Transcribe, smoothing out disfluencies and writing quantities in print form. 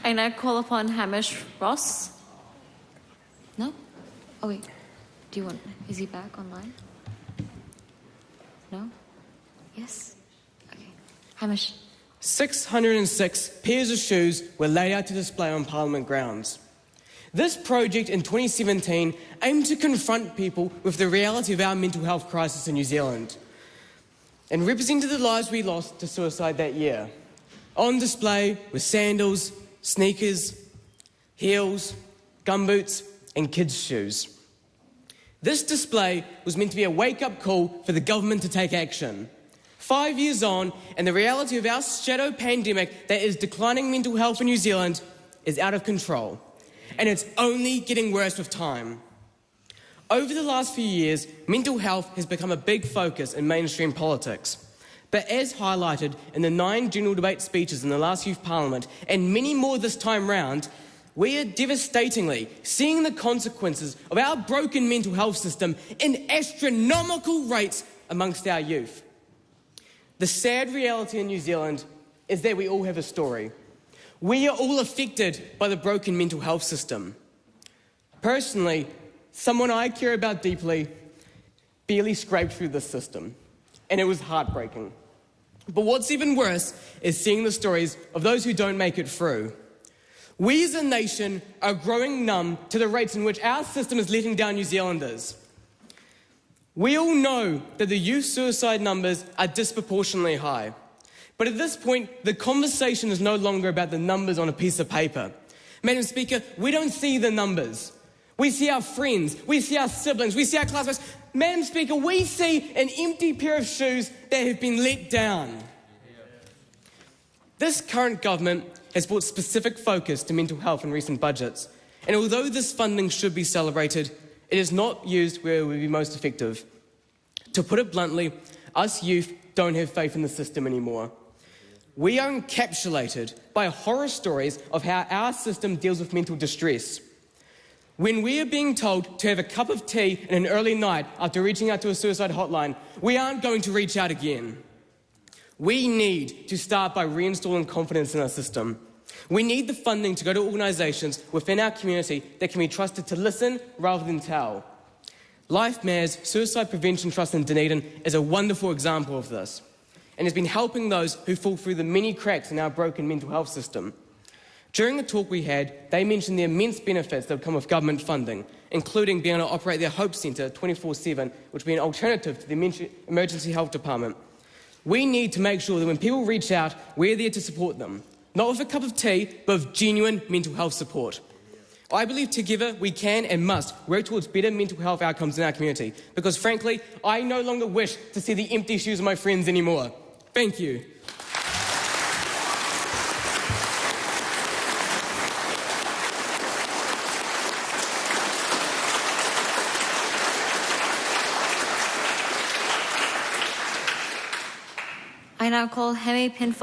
I now call upon Hamish Ross. No? Oh, wait. Do you want... Is he back online? No? Yes? Okay. Hamish. 606 pairs of shoes were laid out to display on Parliament grounds. This project in 2017 aimed to confront people with the reality of our mental health crisis in New Zealand and represented the lives we lost to suicide that year. On display were sandals, sneakers, heels, gumboots and kids' shoes. This display was meant to be a wake-up call for the government to take action. 5 years on, and the reality of our shadow pandemic that is declining mental health in New Zealand is out of control. And it's only getting worse with time. Over the last few years, mental health has become a big focus in mainstream politics. But as highlighted in the 9 general debate speeches in the last Youth Parliament, and many more this time round, we are devastatingly seeing the consequences of our broken mental health system in astronomical rates amongst our youth. The sad reality in New Zealand is that we all have a story. We are all affected by the broken mental health system. Personally, someone I care about deeply barely scraped through this system, and it was heartbreaking. But what's even worse is seeing the stories of those who don't make it through. We as a nation are growing numb to the rates in which our system is letting down New Zealanders. We all know that the youth suicide numbers are disproportionately high. But at this point, the conversation is no longer about the numbers on a piece of paper. Madam Speaker, we don't see the numbers. We see our friends, we see our siblings, we see our classmates. Madam Speaker, we see an empty pair of shoes that have been let down. This current government has brought specific focus to mental health in recent budgets. And although this funding should be celebrated, it is not used where it would be most effective. To put it bluntly, us youth don't have faith in the system anymore. We are encapsulated by horror stories of how our system deals with mental distress. When we are being told to have a cup of tea in an early night after reaching out to a suicide hotline, we aren't going to reach out again. We need to start by reinstalling confidence in our system. We need the funding to go to organisations within our community that can be trusted to listen rather than tell. Life Matters Suicide Prevention Trust in Dunedin is a wonderful example of this, and has been helping those who fall through the many cracks in our broken mental health system. During the talk we had, they mentioned the immense benefits that come with government funding, including being able to operate their Hope Centre 24/7, which would be an alternative to the Emergency Health Department. We need to make sure that when people reach out, we're there to support them, not with a cup of tea, but with genuine mental health support. I believe together we can and must work towards better mental health outcomes in our community, because frankly, I no longer wish to see the empty shoes of my friends anymore. Thank you. I now call Hamish